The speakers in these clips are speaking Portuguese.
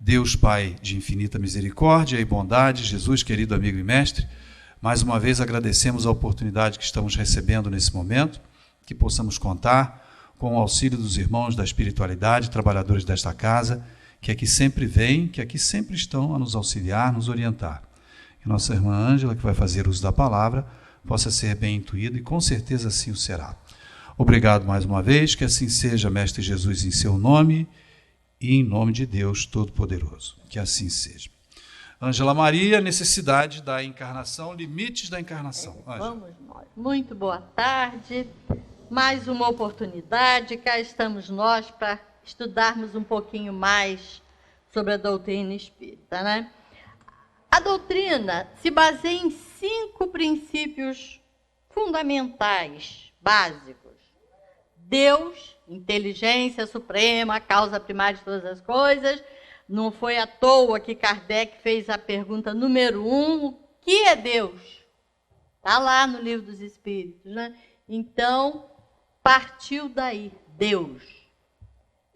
Deus Pai de infinita misericórdia e bondade, Jesus, querido amigo e mestre, mais uma vez agradecemos a oportunidade que estamos recebendo nesse momento, que possamos contar com o auxílio dos irmãos da espiritualidade, trabalhadores desta casa, que aqui sempre vêm, que aqui sempre estão a nos auxiliar, nos orientar. Que nossa irmã Ângela, que vai fazer uso da palavra, possa ser bem intuída e com certeza assim o será. Obrigado mais uma vez, que assim seja, Mestre Jesus, em seu nome e em nome de Deus Todo-Poderoso. Que assim seja. Ângela Maria, necessidade da encarnação, limites da encarnação. Vamos nós. Muito boa tarde. Mais uma oportunidade. Cá estamos nós para estudarmos um pouquinho mais sobre a doutrina espírita, né? A doutrina se baseia em 5 princípios fundamentais, básicos. Deus, inteligência suprema, causa primária de todas as coisas. Não foi à toa que Kardec fez a pergunta número 1, o que é Deus? Está lá no Livro dos Espíritos, né? Então, partiu daí, Deus.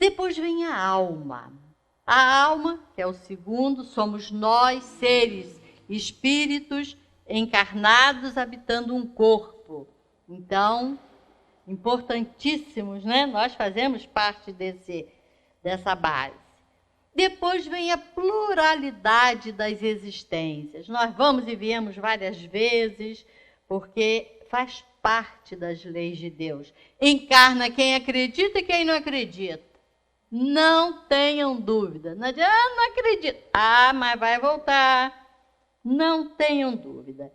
Depois vem a alma. A alma, que é o segundo, somos nós, seres, espíritos encarnados habitando um corpo. Então, importantíssimos, né? Nós fazemos parte dessa base. Depois vem a pluralidade das existências. Nós vamos e viemos várias vezes, porque faz parte das leis de Deus. Encarna quem acredita e quem não acredita. Não tenham dúvida. Não adianta, não acredito. Mas vai voltar. Não tenham dúvida.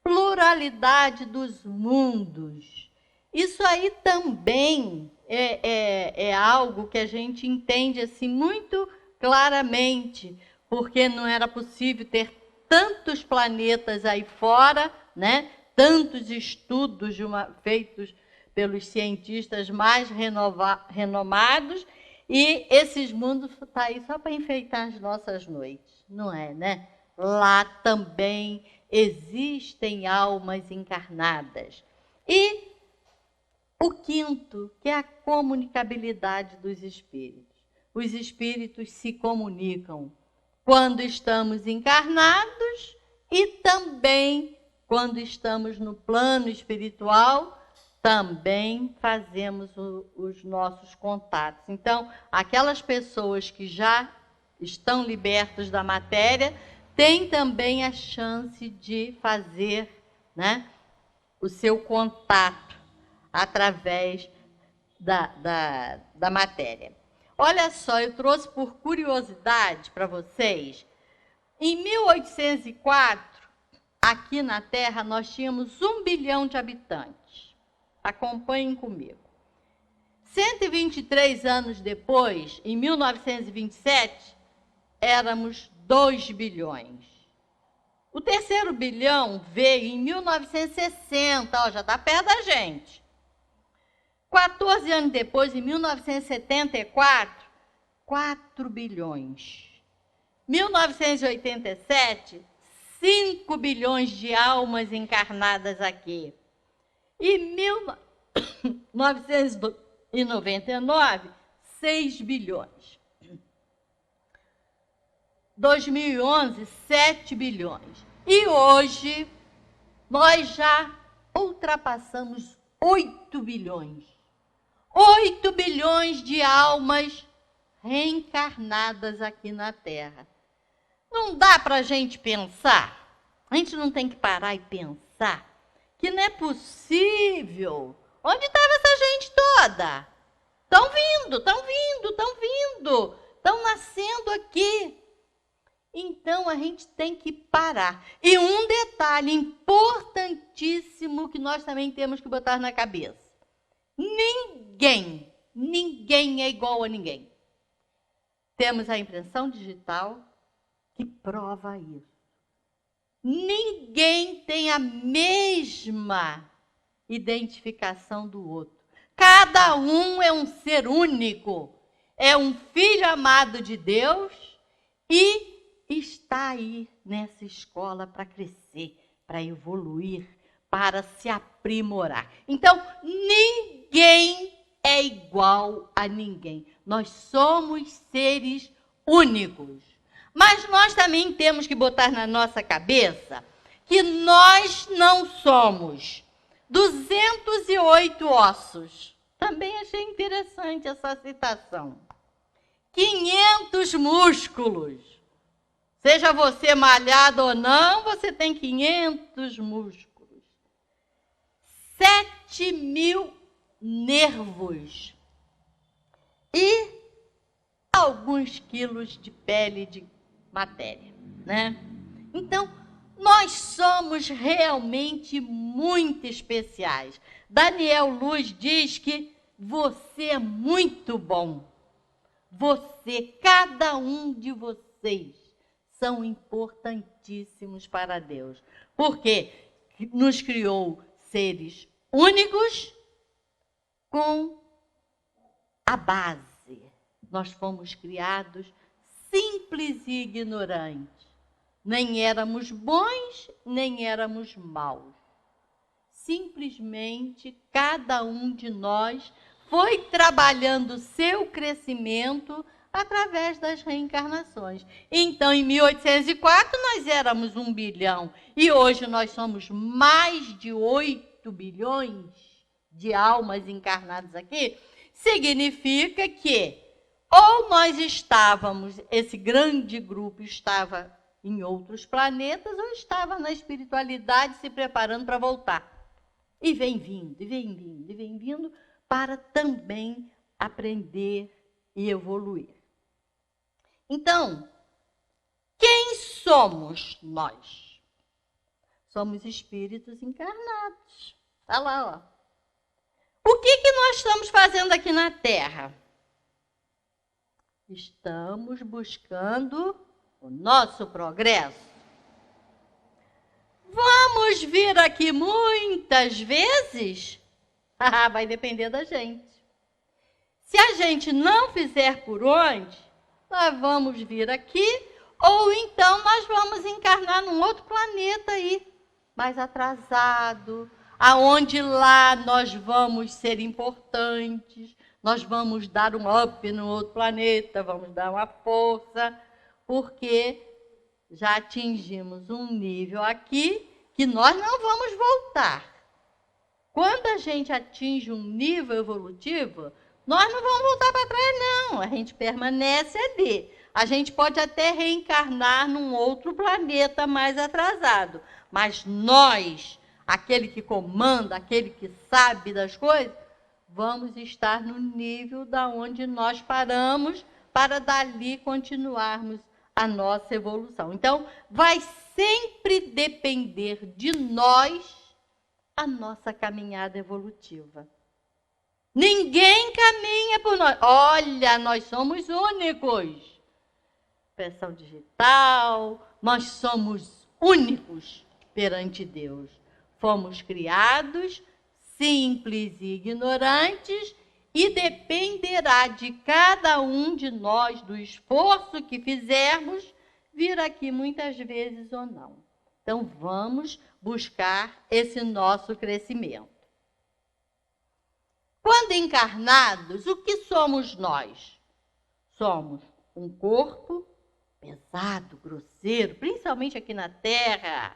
Pluralidade dos mundos. Isso aí também é algo que a gente entende assim muito claramente, porque não era possível ter tantos planetas aí fora, né? Tantos estudos feitos pelos cientistas mais renomados, e esses mundos estão aí só para enfeitar as nossas noites, não é, né? Lá também existem almas encarnadas. E o quinto, que é a comunicabilidade dos espíritos. Os espíritos se comunicam quando estamos encarnados e também quando estamos no plano espiritual, também fazemos os nossos contatos. Então, aquelas pessoas que já estão libertas da matéria têm também a chance de fazer, né, o seu contato através da matéria. Olha só, eu trouxe por curiosidade para vocês. Em 1804, aqui na Terra, nós tínhamos 1 bilhão de habitantes. Acompanhem comigo. 123 anos depois, em 1927, éramos 2 bilhões. O terceiro bilhão veio em 1960, já está perto da gente. 14 anos depois, em 1974, 4 bilhões. 1987, 5 bilhões de almas encarnadas aqui. E 1999, 6 bilhões. 2011, 7 bilhões. E hoje, nós já ultrapassamos 8 bilhões. 8 bilhões de almas reencarnadas aqui na Terra. Não dá para a gente pensar? A gente não tem que parar e pensar que não é possível. Onde estava essa gente toda? Estão vindo, estão nascendo aqui. Então, a gente tem que parar. E um detalhe importantíssimo que nós também temos que botar na cabeça. Ninguém é igual a ninguém. Temos a impressão digital que prova isso. Ninguém tem a mesma identificação do outro. Cada um é um ser único. É um filho amado de Deus e está aí nessa escola para crescer, para evoluir, para se aprimorar. Então, ninguém é igual a ninguém. Nós somos seres únicos. Mas nós também temos que botar na nossa cabeça que nós não somos 208 ossos. Também achei interessante essa citação. 500 músculos. Seja você malhado ou não, você tem 500 músculos. 7.000 nervos. E alguns quilos de pele de matéria, né? Então, nós somos realmente muito especiais. Daniel Luz diz que você é muito bom. Você, cada um de vocês, são importantíssimos para Deus. Porque nos criou seres únicos com a base. Nós fomos criados simples e ignorantes. Nem éramos bons, nem éramos maus. Simplesmente, cada um de nós foi trabalhando seu crescimento através das reencarnações. Então, em 1804, nós éramos 1 bilhão. E hoje nós somos mais de 8 bilhões de almas encarnadas aqui. Significa que ou nós estávamos, esse grande grupo estava em outros planetas, ou estava na espiritualidade se preparando para voltar. E vem vindo, e vem vindo, e vem vindo, para também aprender e evoluir. Então, quem somos nós? Somos espíritos encarnados. Está lá, ó. O que nós estamos fazendo aqui na Terra? Estamos buscando o nosso progresso. Vamos vir aqui muitas vezes? Vai depender da gente. Se a gente não fizer por onde, nós vamos vir aqui, ou então nós vamos encarnar num outro planeta aí, mais atrasado, aonde lá nós vamos ser importantes, nós vamos dar um up no outro planeta, vamos dar uma força, porque já atingimos um nível aqui que nós não vamos voltar. Quando a gente atinge um nível evolutivo, nós não vamos voltar para trás, não. A gente permanece ali. A gente pode até reencarnar num outro planeta mais atrasado. Mas nós, aquele que comanda, aquele que sabe das coisas, vamos estar no nível da onde nós paramos para dali continuarmos a nossa evolução. Então, vai sempre depender de nós a nossa caminhada evolutiva. Ninguém caminha por nós. Olha, nós somos únicos. Impressão digital, nós somos únicos perante Deus. Fomos criados simples e ignorantes e dependerá de cada um de nós, do esforço que fizermos, vir aqui muitas vezes ou não. Então, vamos buscar esse nosso crescimento. Quando encarnados, o que somos nós? Somos um corpo pesado, grosseiro, principalmente aqui na Terra,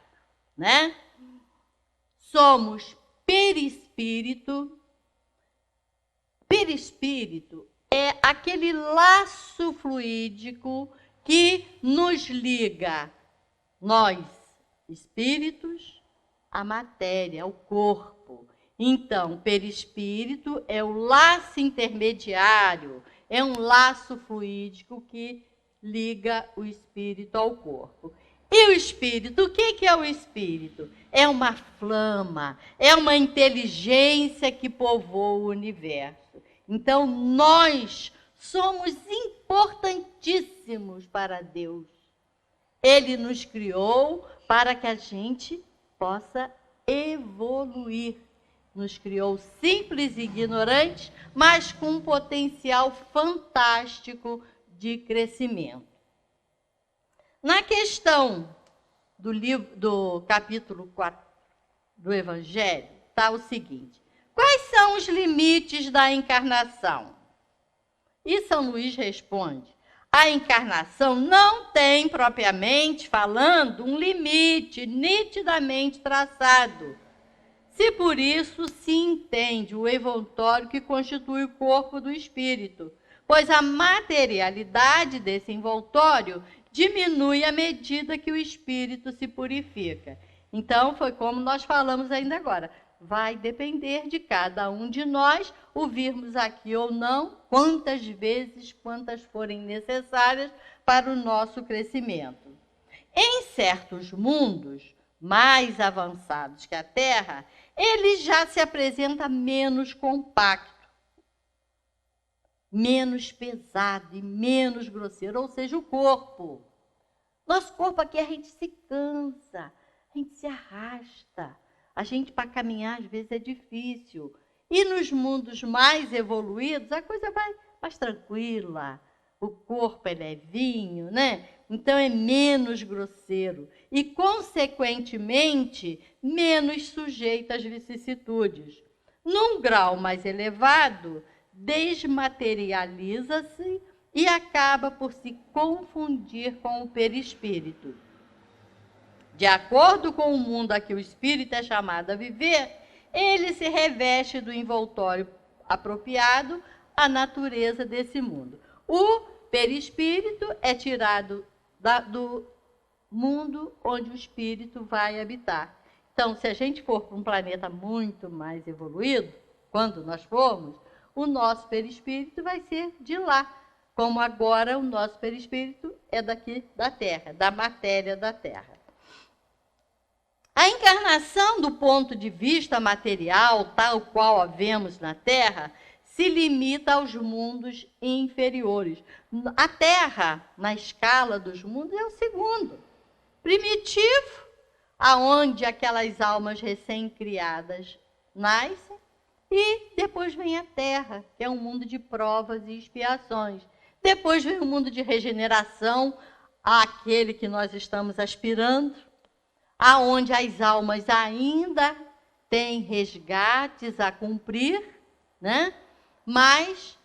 né? Somos perispírito. Perispírito é aquele laço fluídico que nos liga, nós, espíritos, a matéria, o corpo. Então, perispírito é o laço intermediário, é um laço fluídico que liga o espírito ao corpo. E o espírito, o que é o espírito? É uma flama, é uma inteligência que povoa o universo. Então, nós somos importantíssimos para Deus. Ele nos criou para que a gente possa evoluir. Nos criou simples e ignorantes, mas com um potencial fantástico de crescimento. Na questão do capítulo 4 do Evangelho, está o seguinte: quais são os limites da encarnação? E São Luís responde: A encarnação não tem, propriamente falando, um limite nitidamente traçado. Se por isso se entende o envoltório que constitui o corpo do espírito, pois a materialidade desse envoltório diminui à medida que o espírito se purifica. Então, foi como nós falamos ainda agora. Vai depender de cada um de nós o virmos aqui ou não, quantas vezes, quantas forem necessárias para o nosso crescimento. Em certos mundos mais avançados que a Terra, ele já se apresenta menos compacto, menos pesado e menos grosseiro, ou seja, o corpo. Nosso corpo aqui, a gente se cansa, a gente se arrasta. A gente, para caminhar, às vezes, é difícil. E nos mundos mais evoluídos, a coisa vai mais tranquila. O corpo é levinho, né? Então, é menos grosseiro. E, consequentemente, menos sujeito às vicissitudes. Num grau mais elevado, desmaterializa-se e acaba por se confundir com o perispírito. De acordo com o mundo a que o espírito é chamado a viver, ele se reveste do envoltório apropriado à natureza desse mundo. O perispírito é tirado do mundo onde o espírito vai habitar. Então, se a gente for para um planeta muito mais evoluído, quando nós formos, o nosso perispírito vai ser de lá, como agora o nosso perispírito é daqui da Terra, da matéria da Terra. A encarnação, do ponto de vista material, tal qual a vemos na Terra, se limita aos mundos inferiores. A Terra, na escala dos mundos, é o segundo. Primitivo, aonde aquelas almas recém-criadas nascem, e depois vem a Terra, que é um mundo de provas e expiações. Depois vem o mundo de regeneração, aquele que nós estamos aspirando, aonde as almas ainda têm resgates a cumprir, né? Mas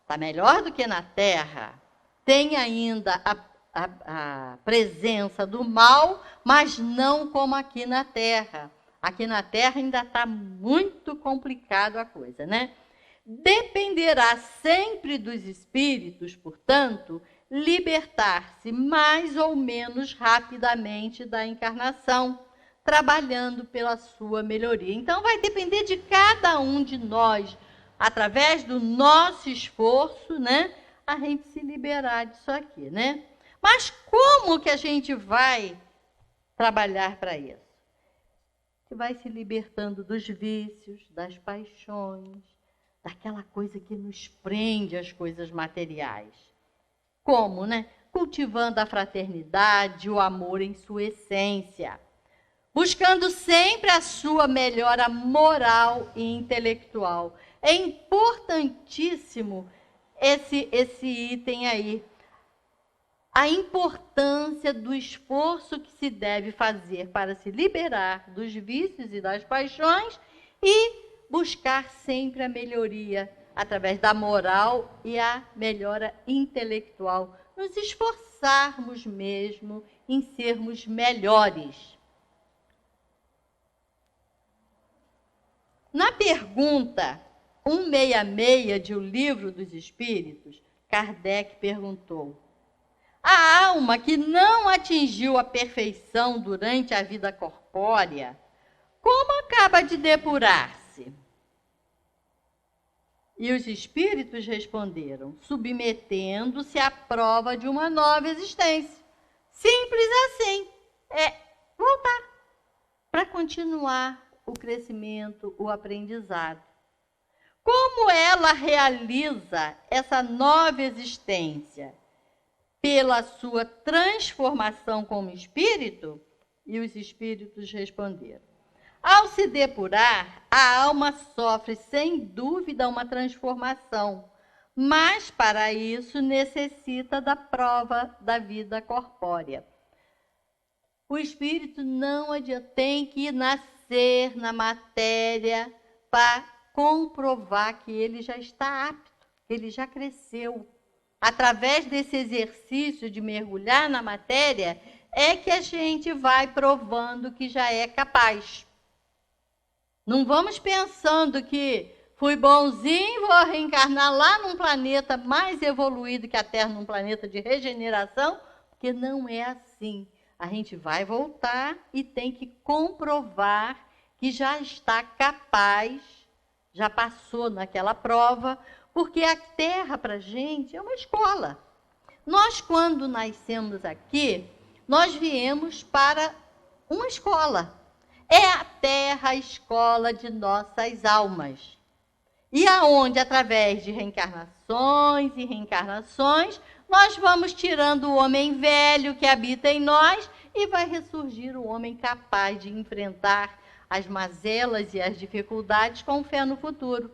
está melhor do que na Terra. Tem ainda a presença do mal, mas não como aqui na Terra. Aqui na Terra ainda está muito complicado a coisa, né? Dependerá sempre dos espíritos, portanto, libertar-se mais ou menos rapidamente da encarnação, trabalhando pela sua melhoria. Então, vai depender de cada um de nós, através do nosso esforço, né, a gente se liberar disso aqui, né? Mas como que a gente vai trabalhar para isso? A gente vai se libertando dos vícios, das paixões, daquela coisa que nos prende às coisas materiais. Como, né? Cultivando a fraternidade, o amor em sua essência, buscando sempre a sua melhora moral e intelectual. É importantíssimo esse item aí. A importância do esforço que se deve fazer para se liberar dos vícios e das paixões e buscar sempre a melhoria através da moral e a melhora intelectual. Nos esforçarmos mesmo em sermos melhores. Na pergunta 166 de O Livro dos Espíritos, Kardec perguntou: a alma que não atingiu a perfeição durante a vida corpórea, como acaba de depurar-se? E os espíritos responderam: submetendo-se à prova de uma nova existência. Simples assim. É voltar para continuar o crescimento, o aprendizado. Como ela realiza essa nova existência? Pela sua transformação como espírito? E os espíritos responderam: ao se depurar, a alma sofre sem dúvida uma transformação, mas para isso necessita da prova da vida corpórea. O espírito não adianta, tem que nascer na matéria para comprovar que ele já está apto, que ele já cresceu. através desse exercício de mergulhar na matéria, é que a gente vai provando que já é capaz. Não vamos pensando que fui bonzinho, vou reencarnar lá num planeta mais evoluído que a Terra, num planeta de regeneração, porque não é assim. A gente vai voltar e tem que comprovar que já está capaz, já passou naquela prova, porque a Terra, para a gente, é uma escola. Nós, quando nascemos aqui, nós viemos para uma escola. É a Terra a escola de nossas almas. E aonde, através de reencarnações e reencarnações, nós vamos tirando o homem velho que habita em nós e vai ressurgir o homem capaz de enfrentar as mazelas e as dificuldades com fé no futuro.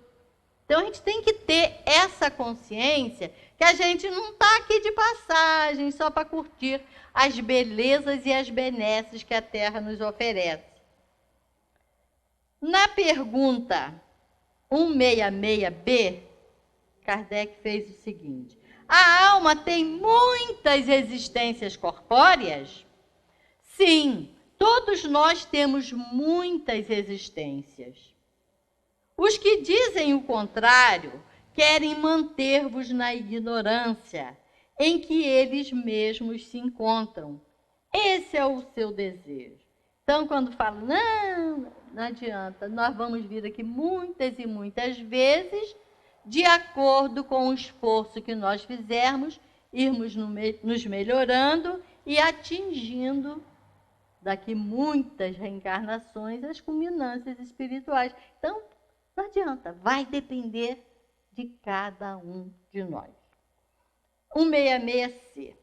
Então, a gente tem que ter essa consciência que a gente não está aqui de passagem só para curtir as belezas e as benesses que a Terra nos oferece. Na pergunta 166b, Kardec fez o seguinte: a alma tem muitas existências corpóreas? Sim, todos nós temos muitas existências. Os que dizem o contrário querem manter-vos na ignorância em que eles mesmos se encontram. Esse é o seu desejo. Então, quando falam, não adianta, nós vamos vir aqui muitas e muitas vezes, de acordo com o esforço que nós fizermos, irmos nos melhorando e atingindo, daqui muitas reencarnações, as culminâncias espirituais. Então, não adianta, vai depender de cada um de nós. 166C.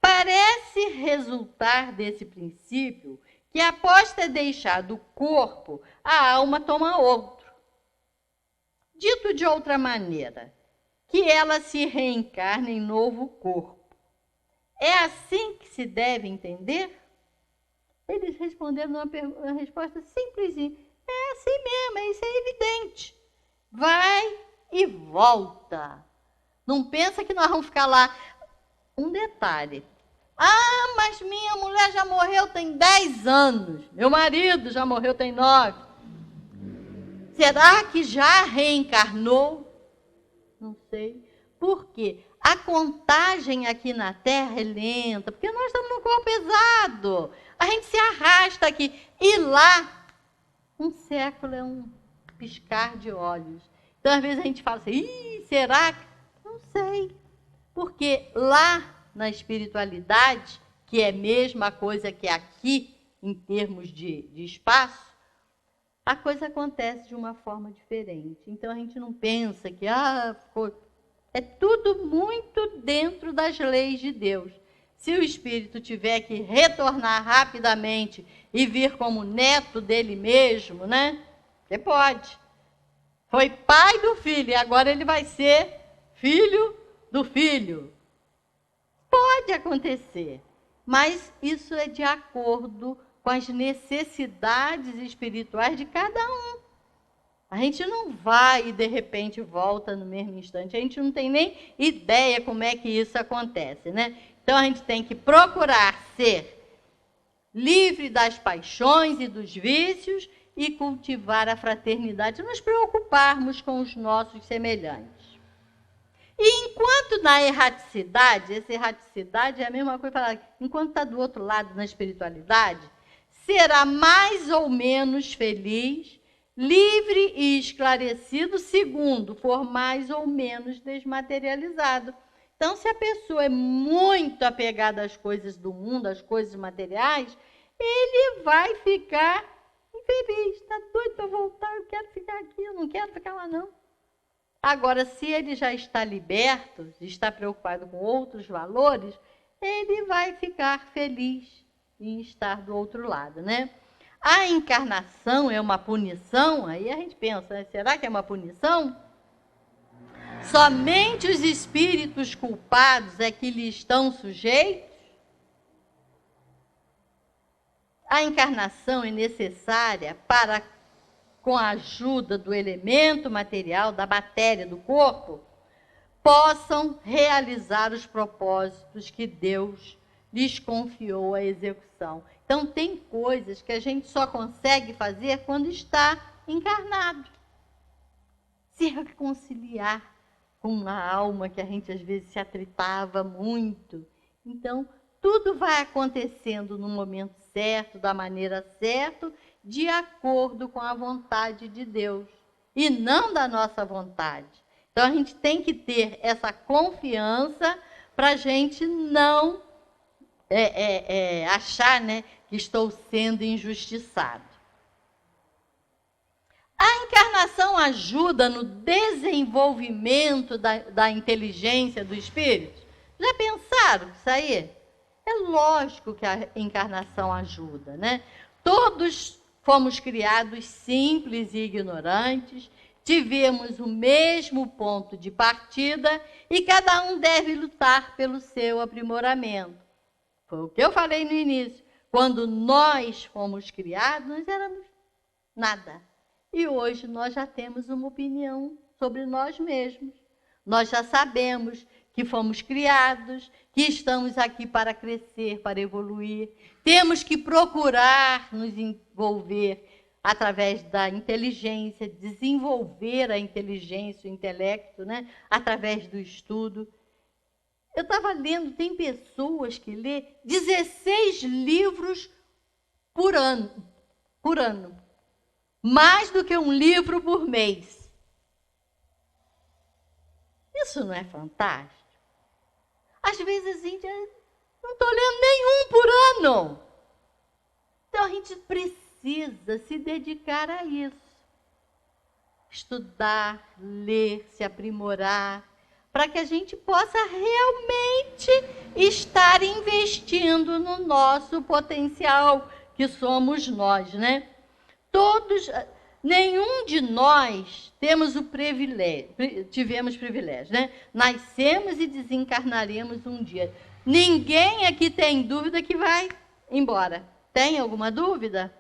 Parece resultar desse princípio que após ter deixado o corpo, a alma toma outro. Dito de outra maneira, que ela se reencarna em novo corpo. É assim que se deve entender? Eles responderam uma resposta simplesinha. É assim mesmo, isso é evidente. Vai e volta. Não pensa que nós vamos ficar lá. Um detalhe. Ah, mas minha mulher já morreu tem 10 anos. Meu marido já morreu tem 9. Será que já reencarnou? Não sei. Por quê? A contagem aqui na Terra é lenta, porque nós estamos num corpo pesado. A gente se arrasta aqui. E lá, um século é um piscar de olhos. Então, às vezes, a gente fala assim, será que? Não sei. Porque lá, na espiritualidade, que é a mesma coisa que aqui, em termos de espaço, a coisa acontece de uma forma diferente. Então, a gente não pensa que é tudo muito dentro das leis de Deus. Se o espírito tiver que retornar rapidamente e vir como neto dele mesmo, né? Você pode. Foi pai do filho e agora ele vai ser filho do filho. Pode acontecer, mas isso é de acordo com as necessidades espirituais de cada um. A gente não vai e, de repente, volta no mesmo instante. A gente não tem nem ideia como é que isso acontece, né? Então, a gente tem que procurar ser livre das paixões e dos vícios e cultivar a fraternidade, nos preocuparmos com os nossos semelhantes. E enquanto na erraticidade, essa erraticidade é a mesma coisa, enquanto está do outro lado na espiritualidade, será mais ou menos feliz, livre e esclarecido, segundo for mais ou menos desmaterializado. Então, se a pessoa é muito apegada às coisas do mundo, às coisas materiais, ele vai ficar infeliz. Está doido para voltar, eu quero ficar aqui, eu não quero ficar lá não. Agora, se ele já está liberto, está preocupado com outros valores, ele vai ficar feliz em estar do outro lado, né? A encarnação é uma punição? Aí a gente pensa, né? Será que é uma punição? Somente os espíritos culpados é que lhe estão sujeitos? A encarnação é necessária para, com a ajuda do elemento material, da matéria do corpo, possam realizar os propósitos que Deus lhes confiou a execução. Então, tem coisas que a gente só consegue fazer quando está encarnado. Se reconciliar com uma alma que a gente às vezes se atritava muito. Então, tudo vai acontecendo no momento certo, da maneira certa, de acordo com a vontade de Deus, e não da nossa vontade. Então, a gente tem que ter essa confiança para a gente não achar, né, que estou sendo injustiçado. A encarnação ajuda no desenvolvimento da inteligência do espírito? Já pensaram isso aí? É lógico que a encarnação ajuda, né? Todos fomos criados simples e ignorantes, tivemos o mesmo ponto de partida e cada um deve lutar pelo seu aprimoramento. Foi o que eu falei no início. Quando nós fomos criados, nós éramos nada. E hoje nós já temos uma opinião sobre nós mesmos. Nós já sabemos que fomos criados, que estamos aqui para crescer, para evoluir. Temos que procurar nos envolver através da inteligência, desenvolver a inteligência, o intelecto, né? Através do estudo. Eu estava lendo, tem pessoas que lê 16 livros por ano. Mais do que um livro por mês. Isso não é fantástico? Às vezes a gente não estou lendo nenhum por ano. Então a gente precisa se dedicar a isso. Estudar, ler, se aprimorar, para que a gente possa realmente estar investindo no nosso potencial, que somos nós, né? Nenhum de nós tivemos privilégio, né? Nascemos e desencarnaremos um dia. Ninguém aqui tem dúvida que vai embora. Tem alguma dúvida?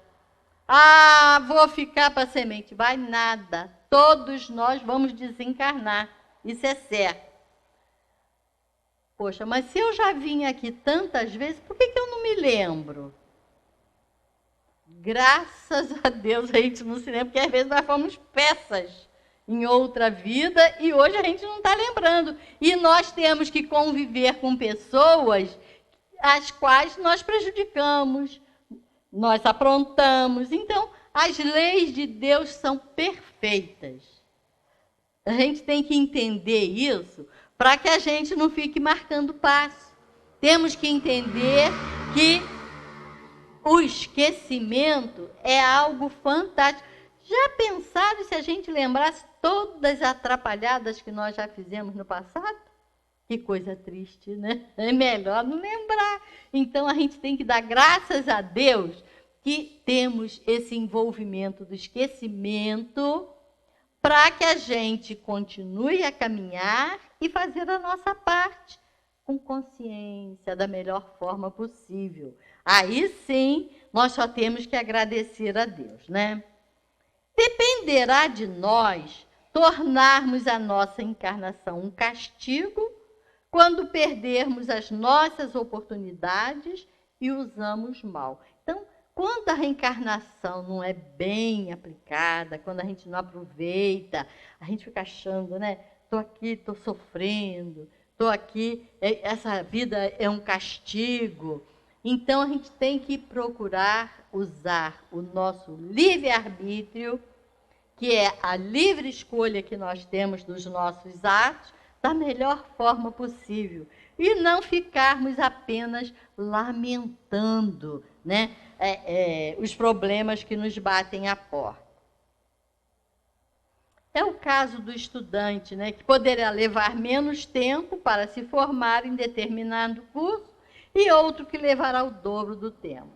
Vou ficar para semente. Vai nada. Todos nós vamos desencarnar. Isso é certo. Poxa, mas se eu já vim aqui tantas vezes, por que eu não me lembro? Graças a Deus a gente não se lembra, porque às vezes nós fomos peças em outra vida e hoje a gente não está lembrando. E nós temos que conviver com pessoas as quais nós prejudicamos, nós aprontamos. Então, as leis de Deus são perfeitas. A gente tem que entender isso para que a gente não fique marcando passo. Temos que entender que o esquecimento é algo fantástico. Já pensaram se a gente lembrasse todas as atrapalhadas que nós já fizemos no passado? Que coisa triste, né? É melhor não lembrar. Então, a gente tem que dar graças a Deus que temos esse envolvimento do esquecimento para que a gente continue a caminhar e fazer a nossa parte com consciência, da melhor forma possível. Aí sim, nós só temos que agradecer a Deus, né? Dependerá de nós tornarmos a nossa encarnação um castigo quando perdermos as nossas oportunidades e usamos mal. Então, quando a reencarnação não é bem aplicada, quando a gente não aproveita, a gente fica achando, né? Estou aqui, estou sofrendo, estou aqui, essa vida é um castigo. Então, a gente tem que procurar usar o nosso livre-arbítrio, que é a livre escolha que nós temos dos nossos atos, da melhor forma possível. E não ficarmos apenas lamentando, né, os problemas que nos batem à porta. É o caso do estudante, né, que poderá levar menos tempo para se formar em determinado curso, e outro que levará o dobro do tempo.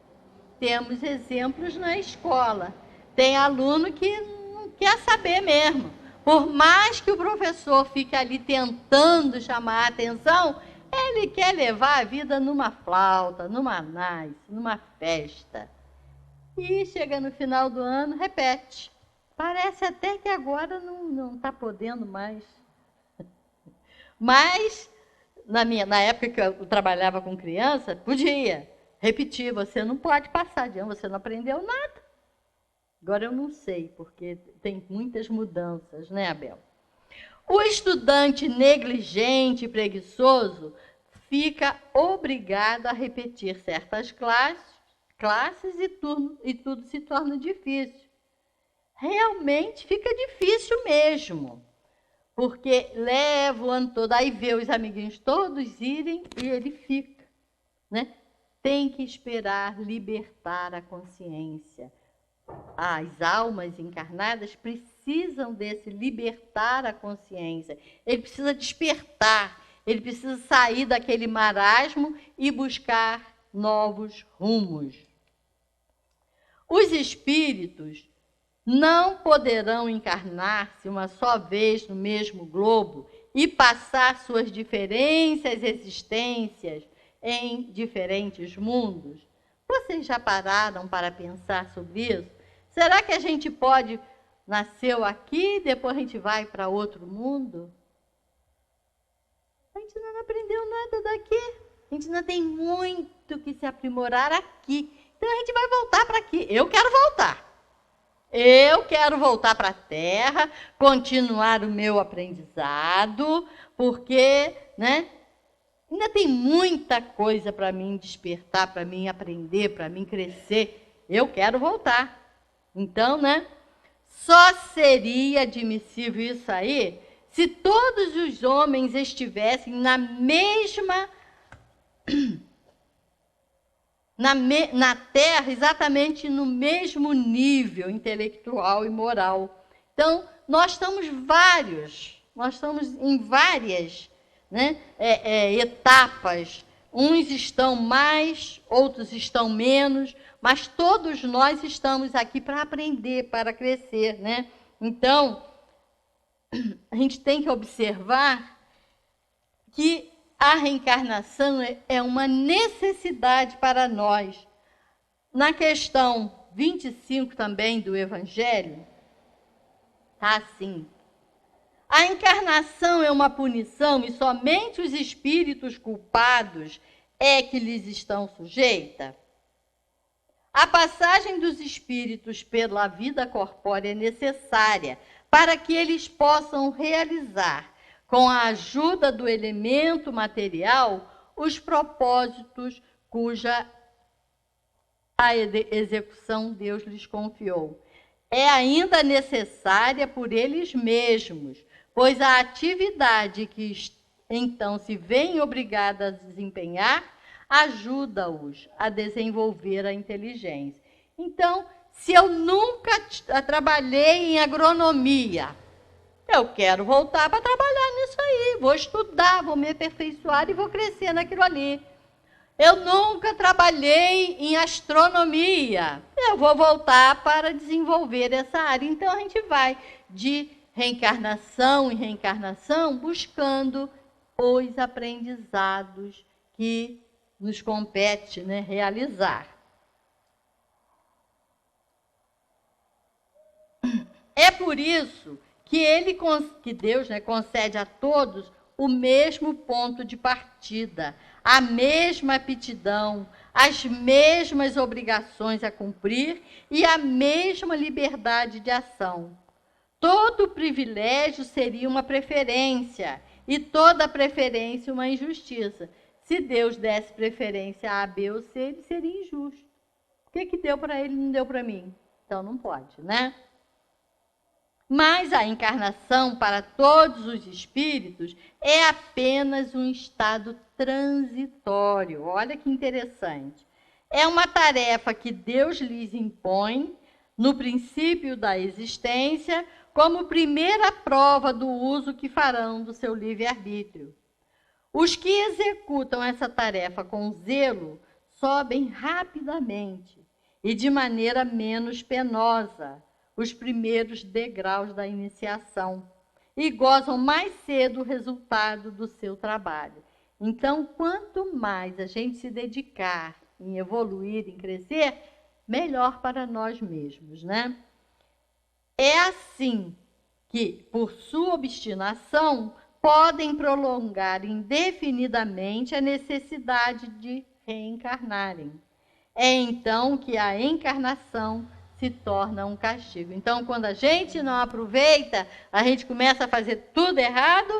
Temos exemplos na escola. Tem aluno que não quer saber mesmo. Por mais que o professor fique ali tentando chamar a atenção, ele quer levar a vida numa flauta, numa nice, numa festa. E chega no final do ano, repete. Parece até que agora não está podendo mais. Mas, na época que eu trabalhava com criança, podia repetir, você não pode passar de ano, você não aprendeu nada. Agora eu não sei, porque tem muitas mudanças, né, Abel? O estudante negligente e preguiçoso fica obrigado a repetir certas classes e tudo se torna difícil. Realmente fica difícil mesmo, porque leva o ano todo, aí vê os amiguinhos todos irem e ele fica, né? Tem que esperar libertar a consciência. As almas encarnadas precisam desse libertar a consciência. Ele precisa despertar, ele precisa sair daquele marasmo e buscar novos rumos. Os espíritos não poderão encarnar-se uma só vez no mesmo globo e passar suas diferentes existências em diferentes mundos. Vocês já pararam para pensar sobre isso? Será que a gente pode, nasceu aqui e depois a gente vai para outro mundo? A gente não aprendeu nada daqui. A gente ainda tem muito que se aprimorar aqui. Então a gente vai voltar para aqui. Eu quero voltar. Eu quero voltar para a Terra, continuar o meu aprendizado, porque, né, ainda tem muita coisa para mim despertar, para mim aprender, para mim crescer. Eu quero voltar. Então, né, só seria admissível isso aí se todos os homens estivessem na mesma... Na Terra, exatamente no mesmo nível intelectual e moral. Então, nós estamos em várias, né, etapas. Uns estão mais, outros estão menos, mas todos nós estamos aqui para aprender, para crescer, né? Então, a gente tem que observar que a reencarnação é uma necessidade para nós. Na questão 25 também do Evangelho, está assim: a encarnação é uma punição e somente os espíritos culpados é que lhes estão sujeitas. A passagem dos espíritos pela vida corpórea é necessária para que eles possam realizar, com a ajuda do elemento material, os propósitos cuja a execução Deus lhes confiou. É ainda necessária por eles mesmos, pois a atividade que então se veem obrigados a desempenhar ajuda-os a desenvolver a inteligência. Então, se eu nunca trabalhei em agronomia, eu quero voltar para trabalhar nisso aí, vou estudar, vou me aperfeiçoar e vou crescer naquilo ali. Eu nunca trabalhei em astronomia, eu vou voltar para desenvolver essa área. Então, a gente vai de reencarnação em reencarnação buscando os aprendizados que nos compete, né, realizar. É por isso que Deus, né, concede a todos o mesmo ponto de partida, a mesma aptidão, as mesmas obrigações a cumprir e a mesma liberdade de ação. Todo privilégio seria uma preferência e toda preferência uma injustiça. Se Deus desse preferência a B ou C, ele seria injusto. O que deu para ele e não deu para mim? Então não pode, né? Mas a encarnação para todos os espíritos é apenas um estado transitório. Olha que interessante. É uma tarefa que Deus lhes impõe no princípio da existência, como primeira prova do uso que farão do seu livre-arbítrio. Os que executam essa tarefa com zelo sobem rapidamente e de maneira menos penosa os primeiros degraus da iniciação e gozam mais cedo o resultado do seu trabalho. Então, quanto mais a gente se dedicar em evoluir, em crescer, melhor para nós mesmos, né? É assim que, por sua obstinação, podem prolongar indefinidamente a necessidade de reencarnarem. É então que a encarnação se torna um castigo. Então, quando a gente não aproveita, a gente começa a fazer tudo errado,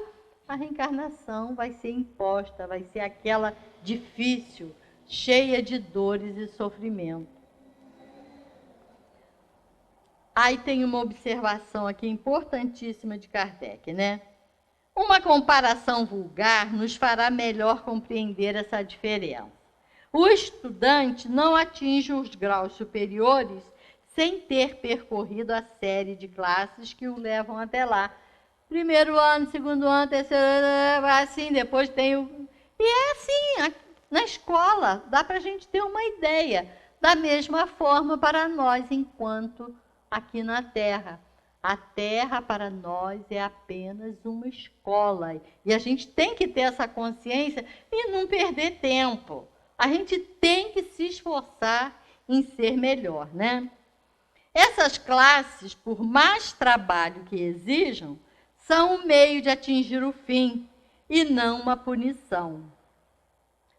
a reencarnação vai ser imposta, vai ser aquela difícil, cheia de dores e sofrimento. Aí tem uma observação aqui importantíssima de Kardec, né? Uma comparação vulgar nos fará melhor compreender essa diferença. O estudante não atinge os graus superiores sem ter percorrido a série de classes que o levam até lá. Primeiro ano, segundo ano, terceiro ano, assim, depois tem o... E é assim, na escola, dá para a gente ter uma ideia. Da mesma forma para nós, enquanto aqui na Terra. A Terra, para nós, é apenas uma escola. E a gente tem que ter essa consciência e não perder tempo. A gente tem que se esforçar em ser melhor, né? Essas classes, por mais trabalho que exijam, são um meio de atingir o fim e não uma punição.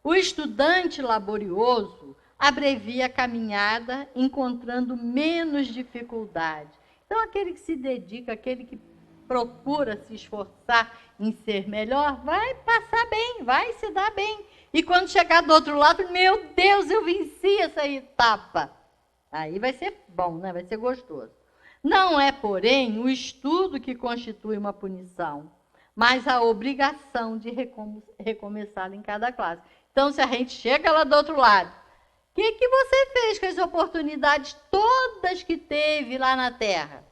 O estudante laborioso abrevia a caminhada, encontrando menos dificuldade. Então, aquele que se dedica, aquele que procura se esforçar em ser melhor, vai passar bem, vai se dar bem. E quando chegar do outro lado, meu Deus, eu venci essa etapa. Aí vai ser bom, né? Vai ser gostoso. Não é, porém, o estudo que constitui uma punição, mas a obrigação de recomeçar em cada classe. Então, se a gente chega lá do outro lado, o que você fez com as oportunidades todas que teve lá na Terra?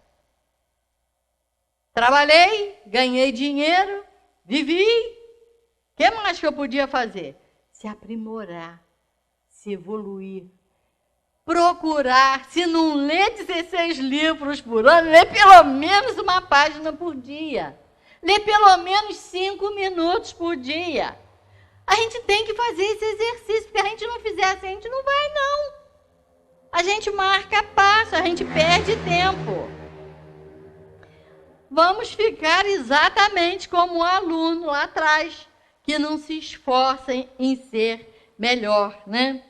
Trabalhei, ganhei dinheiro, vivi. O que mais que eu podia fazer? Se aprimorar, se evoluir, procurar, se não ler 16 livros por ano, ler pelo menos uma página por dia. Ler pelo menos 5 minutos por dia. A gente tem que fazer esse exercício, porque a gente não fizer assim, a gente não vai, não. A gente marca passo, a gente perde tempo. Vamos ficar exatamente como o aluno lá atrás, que não se esforça em ser melhor, né?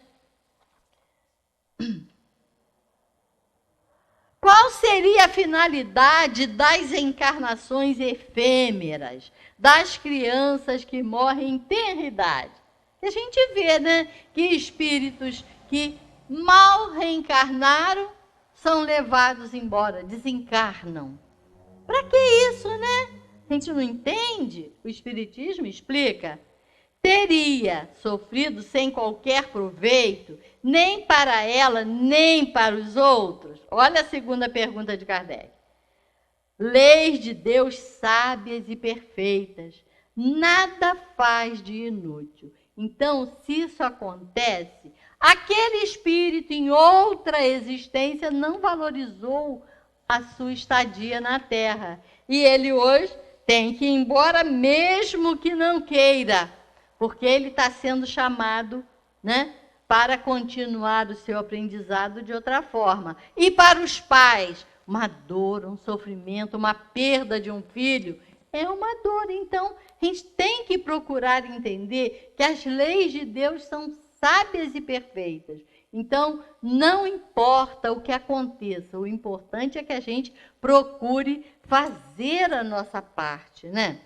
Qual seria a finalidade das encarnações efêmeras, das crianças que morrem em tenra idade? A gente vê, né, que espíritos que mal reencarnaram são levados embora, desencarnam. Para que isso, né? A gente não entende? O Espiritismo explica. Teria sofrido sem qualquer proveito, nem para ela, nem para os outros? Olha a segunda pergunta de Kardec. Leis de Deus sábias e perfeitas, nada faz de inútil. Então, se isso acontece, aquele espírito em outra existência não valorizou a sua estadia na Terra. E ele hoje tem que ir embora mesmo que não queira, porque ele está sendo chamado, né, para continuar o seu aprendizado de outra forma. E para os pais, uma dor, um sofrimento, uma perda de um filho, é uma dor. Então, a gente tem que procurar entender que as leis de Deus são sábias e perfeitas. Então, não importa o que aconteça, o importante é que a gente procure fazer a nossa parte, né?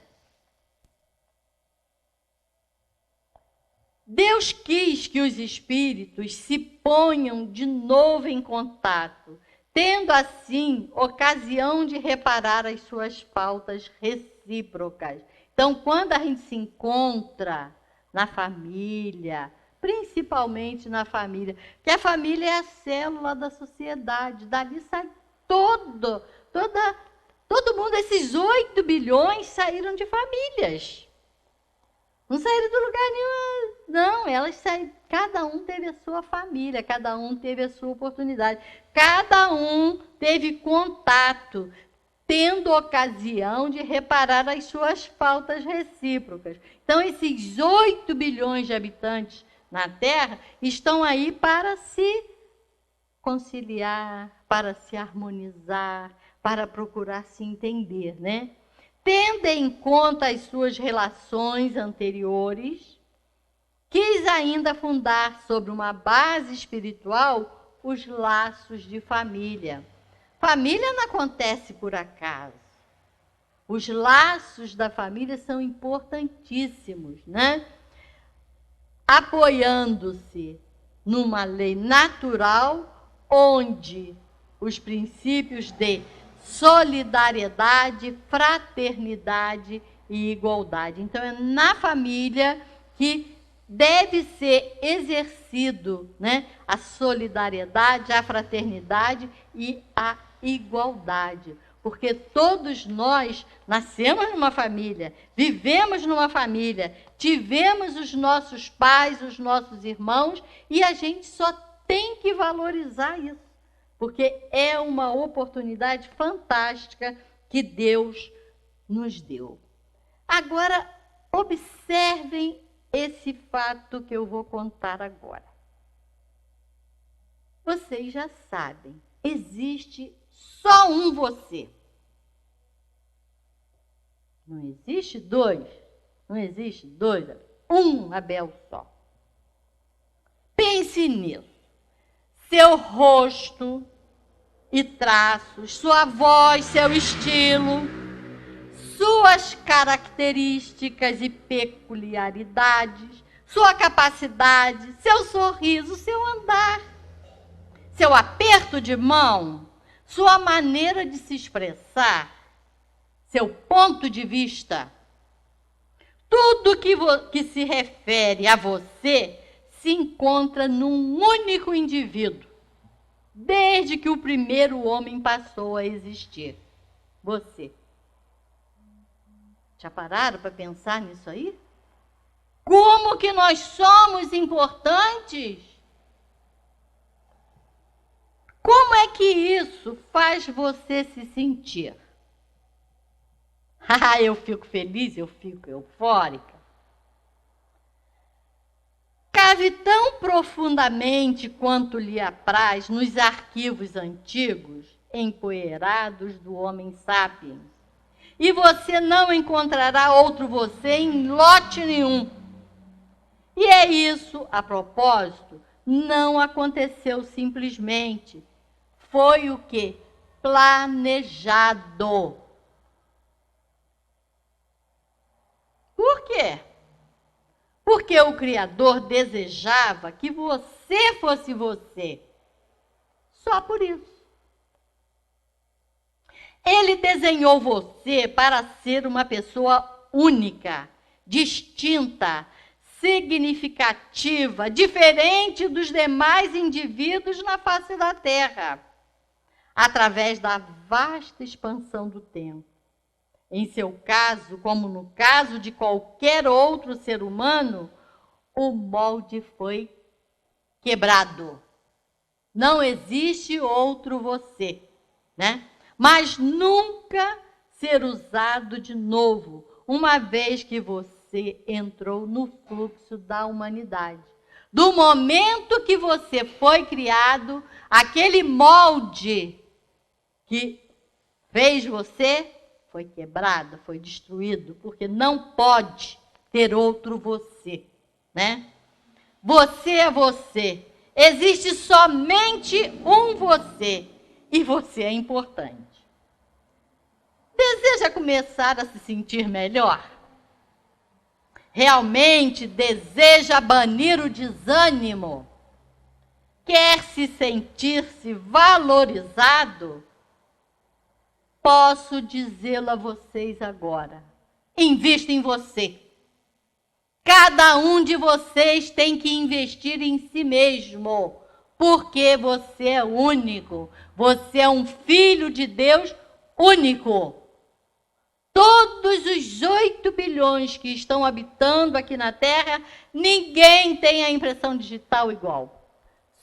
Deus quis que os espíritos se ponham de novo em contato, tendo assim ocasião de reparar as suas faltas recíprocas. Então, quando a gente se encontra na família, principalmente na família, que a família é a célula da sociedade, dali sai todo mundo, esses 8 bilhões saíram de famílias. Não saíram do lugar nenhum, não, elas saíram, cada um teve a sua família, cada um teve a sua oportunidade, cada um teve contato, tendo ocasião de reparar as suas faltas recíprocas. Então, esses 8 bilhões de habitantes na Terra estão aí para se conciliar, para se harmonizar, para procurar se entender, né? tendo em conta as suas relações anteriores, quis ainda fundar sobre uma base espiritual os laços de família. Família não acontece por acaso. Os laços da família são importantíssimos, né? Apoiando-se numa lei natural, onde os princípios de solidariedade, fraternidade e igualdade. Então, é na família que deve ser exercido, né, a solidariedade, a fraternidade e a igualdade. Porque todos nós nascemos numa família, vivemos numa família, tivemos os nossos pais, os nossos irmãos, e a gente só tem que valorizar isso, porque é uma oportunidade fantástica que Deus nos deu. Agora, observem esse fato que eu vou contar agora. Vocês já sabem, existe só um você. Não existe dois. Não existe dois. Um Abel só. Pense nisso. Seu rosto e traços, sua voz, seu estilo, suas características e peculiaridades, sua capacidade, seu sorriso, seu andar, seu aperto de mão, sua maneira de se expressar, seu ponto de vista. Tudo que se refere a você se encontra num único indivíduo, desde que o primeiro homem passou a existir. Você. Já pararam para pensar nisso aí? Como que nós somos importantes? Como é que isso faz você se sentir? Eu fico feliz, eu fico eufórica. Cave tão profundamente quanto lhe apraz nos arquivos antigos, empoeirados do homem sapiens, e você não encontrará outro você em lote nenhum. E é isso, a propósito, não aconteceu simplesmente. Foi o quê? Planejado. Por quê? Porque o Criador desejava que você fosse você. Só por isso. Ele desenhou você para ser uma pessoa única, distinta, significativa, diferente dos demais indivíduos na face da Terra, através da vasta expansão do tempo. Em seu caso, como no caso de qualquer outro ser humano, o molde foi quebrado. Não existe outro você, né? Mas nunca ser usado de novo, uma vez que você entrou no fluxo da humanidade. Do momento que você foi criado, aquele molde que fez você foi quebrado, foi destruído, porque não pode ter outro você, né? Você é você. Existe somente um você, e você é importante. Deseja começar a se sentir melhor? Realmente deseja banir o desânimo? Quer se sentir-se valorizado? Posso dizê-lo a vocês agora. Invista em você. Cada um de vocês tem que investir em si mesmo, porque você é único. Você é um filho de Deus único. Todos os 8 bilhões que estão habitando aqui na Terra, ninguém tem a impressão digital igual.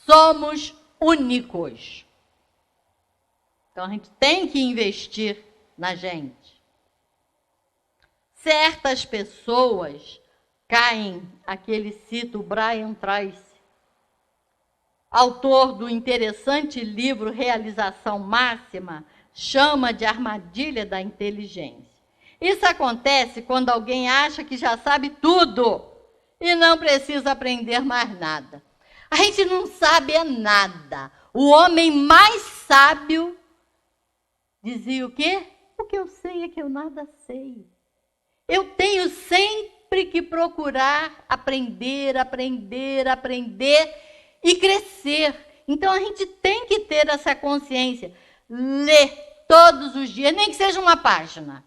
Somos únicos. Então, a gente tem que investir na gente. Certas pessoas caem, aqui ele cita o Brian Tracy, autor do interessante livro Realização Máxima, chama de armadilha da inteligência. Isso acontece quando alguém acha que já sabe tudo e não precisa aprender mais nada. A gente não sabe nada. O homem mais sábio dizia o quê? O que eu sei é que eu nada sei. Eu tenho sempre que procurar aprender e crescer. Então, a gente tem que ter essa consciência. Ler todos os dias, nem que seja uma página.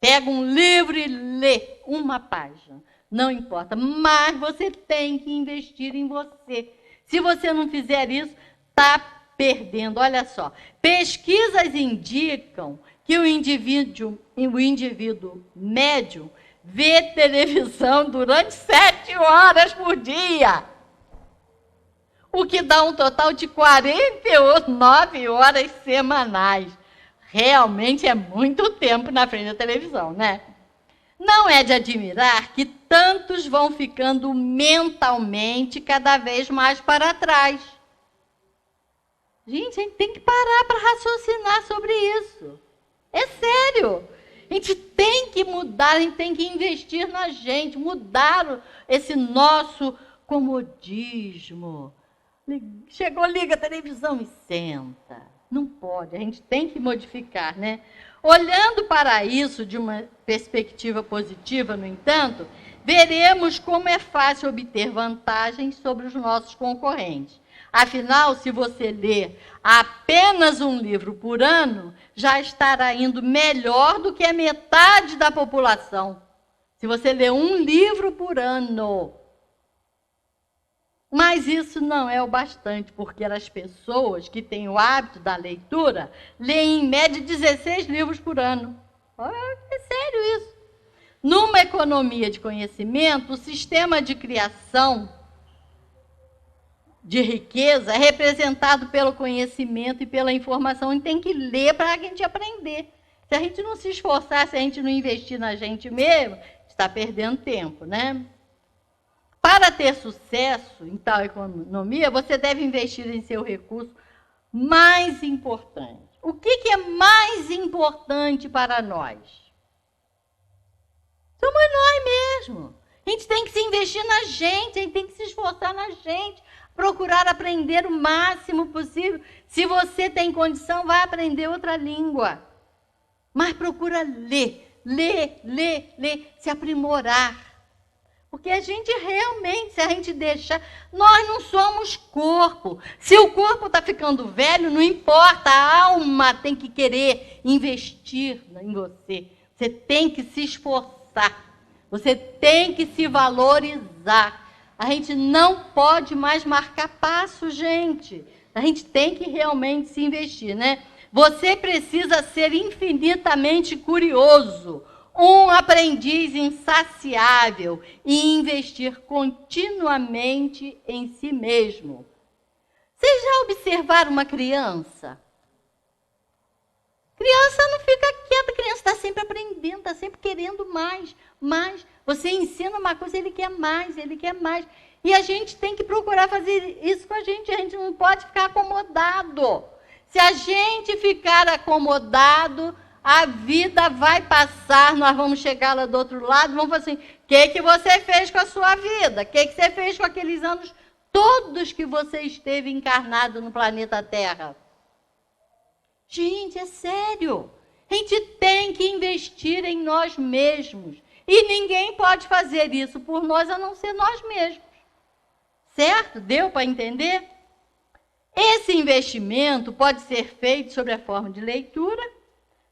Pega um livro e lê uma página. Não importa, mas você tem que investir em você. Se você não fizer isso, está perdendo. Olha só, pesquisas indicam que o indivíduo médio vê televisão durante 7 horas por dia, o que dá um total de 49 horas semanais. Realmente é muito tempo na frente da televisão, né? Não é de admirar que tantos vão ficando mentalmente cada vez mais para trás. Gente, a gente tem que parar para raciocinar sobre isso. É sério. A gente tem que mudar, a gente tem que investir na gente, mudar esse nosso comodismo. Chegou, liga a televisão e senta. Não pode, a gente tem que modificar, né? Olhando para isso de uma perspectiva positiva, no entanto, veremos como é fácil obter vantagens sobre os nossos concorrentes. Afinal, se você ler apenas um livro por ano, já estará indo melhor do que a metade da população. Se você ler um livro por ano. Mas isso não é o bastante, porque as pessoas que têm o hábito da leitura leem em média 16 livros por ano. É sério isso. Numa economia de conhecimento, o sistema de criação de riqueza é representado pelo conhecimento e pela informação. A gente tem que ler para a gente aprender. Se a gente não se esforçar, se a gente não investir na gente mesmo, está perdendo tempo, né? Para ter sucesso em tal economia, você deve investir em seu recurso mais importante. O que é mais importante para nós? Somos nós mesmos. A gente tem que se investir na gente, a gente tem que se esforçar na gente, procurar aprender o máximo possível. Se você tem condição, vai aprender outra língua. Mas procura ler, se aprimorar. Porque a gente realmente, se a gente deixar, nós não somos corpo. Se o corpo está ficando velho, não importa, a alma tem que querer investir em você. Você tem que se esforçar. Você tem que se valorizar. A gente não pode mais marcar passo, gente. A gente tem que realmente se investir, né? Você precisa ser infinitamente curioso, um aprendiz insaciável e investir continuamente em si mesmo. Vocês já observaram uma criança? Criança não fica quieta, criança está sempre aprendendo, está sempre querendo mais. Você ensina uma coisa, ele quer mais. E a gente tem que procurar fazer isso com a gente não pode ficar acomodado. Se a gente ficar acomodado, a vida vai passar, nós vamos chegar lá do outro lado, vamos falar assim, o que você fez com a sua vida? O que você fez com aqueles anos todos que você esteve encarnado no planeta Terra? Gente, é sério. A gente tem que investir em nós mesmos. E ninguém pode fazer isso por nós, a não ser nós mesmos. Certo? Deu para entender? Esse investimento pode ser feito sob a forma de leitura.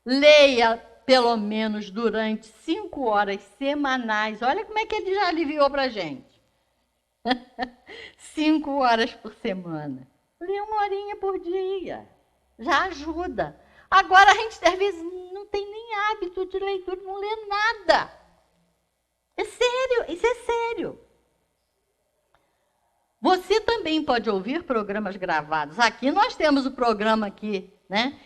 Leia pelo menos durante 5 horas semanais. Olha como é que ele já aliviou para a gente. 5 horas por semana. Lê 1 horinha por dia. Já ajuda. Agora, a gente, às vezes, não tem nem hábito de leitura, não lê nada. É sério, isso é sério. Você também pode ouvir programas gravados. Aqui nós temos o programa aqui, né,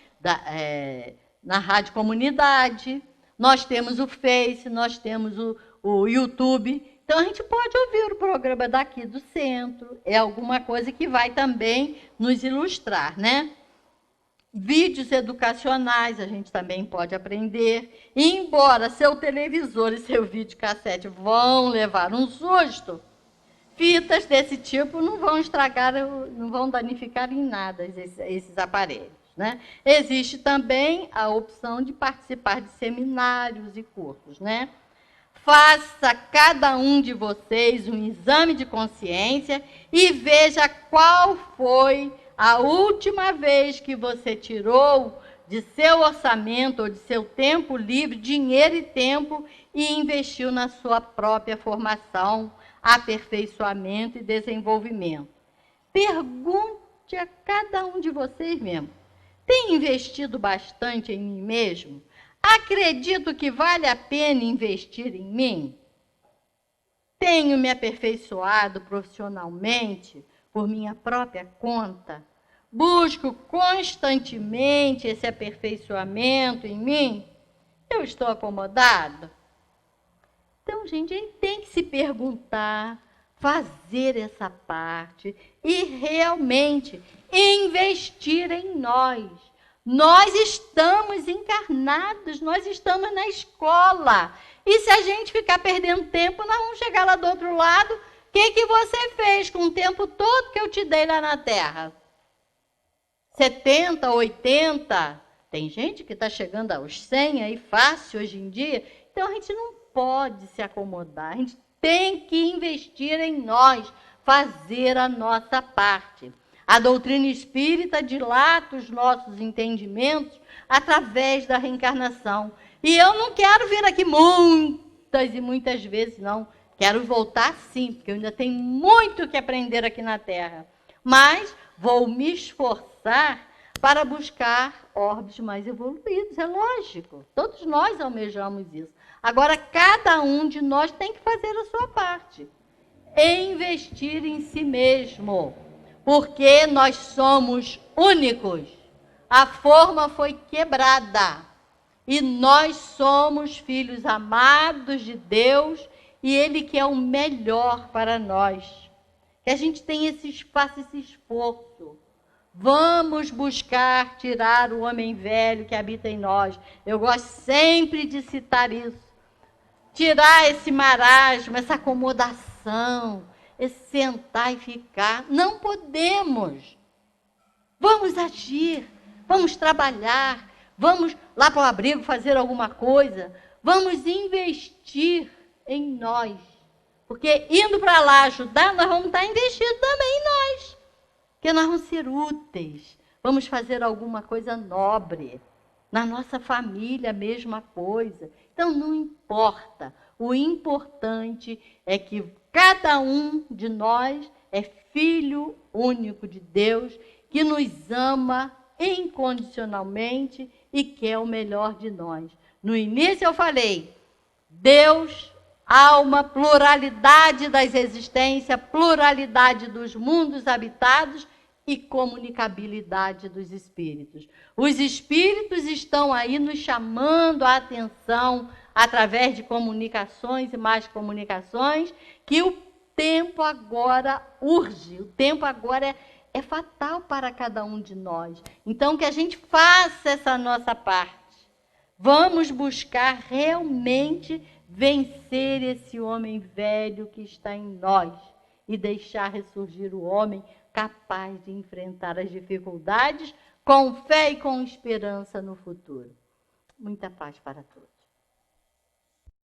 na Rádio Comunidade, nós temos o Face, nós temos o YouTube. Então, a gente pode ouvir o programa daqui do centro. É alguma coisa que vai também nos ilustrar, né? vídeos educacionais, a gente também pode aprender. E embora seu televisor e seu videocassete vão levar um susto, fitas desse tipo não vão estragar, não vão danificar em nada esses aparelhos, né? Existe também a opção de participar de seminários e cursos, né? Faça cada um de vocês um exame de consciência e veja qual foi a última vez que você tirou de seu orçamento ou de seu tempo livre, dinheiro e tempo, e investiu na sua própria formação, aperfeiçoamento e desenvolvimento. Pergunte a cada um de vocês mesmo: tem investido bastante em mim mesmo? Acredito que vale a pena investir em mim? Tenho me aperfeiçoado profissionalmente por minha própria conta? Busco constantemente esse aperfeiçoamento em mim? Eu estou acomodado? Então, gente, a gente tem que se perguntar, fazer essa parte e realmente investir em nós. Nós estamos encarnados, nós estamos na escola. E se a gente ficar perdendo tempo, nós vamos chegar lá do outro lado. O que você fez com o tempo todo que eu te dei lá na Terra? 70, 80? Tem gente que está chegando aos 100 aí fácil hoje em dia. Então a gente não pode se acomodar. A gente tem que investir em nós, fazer a nossa parte. A doutrina espírita dilata os nossos entendimentos através da reencarnação. E eu não quero vir aqui muitas e muitas vezes, não. Quero voltar sim, porque eu ainda tenho muito que aprender aqui na Terra. Mas vou me esforçar para buscar orbes mais evoluídos, é lógico. Todos nós almejamos isso. Agora, cada um de nós tem que fazer a sua parte. Investir em si mesmo. Porque nós somos únicos. A forma foi quebrada. E nós somos filhos amados de Deus e Ele quer o melhor para nós. Que a gente tenha esse espaço, esse esforço. Vamos buscar tirar o homem velho que habita em nós. Eu gosto sempre de citar isso. Tirar esse marasmo, essa acomodação, esse sentar e ficar. Não podemos. Vamos agir, vamos trabalhar, vamos lá para o abrigo fazer alguma coisa, vamos investir em nós. Porque indo para lá ajudar, nós vamos estar investindo também em nós. Porque nós vamos ser úteis, vamos fazer alguma coisa nobre. Na nossa família, a mesma coisa. Então, não importa. O importante é que cada um de nós é filho único de Deus, que nos ama incondicionalmente e quer o melhor de nós. No início eu falei, Deus, alma, pluralidade das existências, pluralidade dos mundos habitados e comunicabilidade dos espíritos. Os espíritos estão aí nos chamando a atenção através de comunicações e mais comunicações, que o tempo agora urge, o tempo agora é fatal para cada um de nós. Então, que a gente faça essa nossa parte. Vamos buscar realmente vencer esse homem velho que está em nós e deixar ressurgir o homem capaz de enfrentar as dificuldades com fé e com esperança no futuro. Muita paz para todos.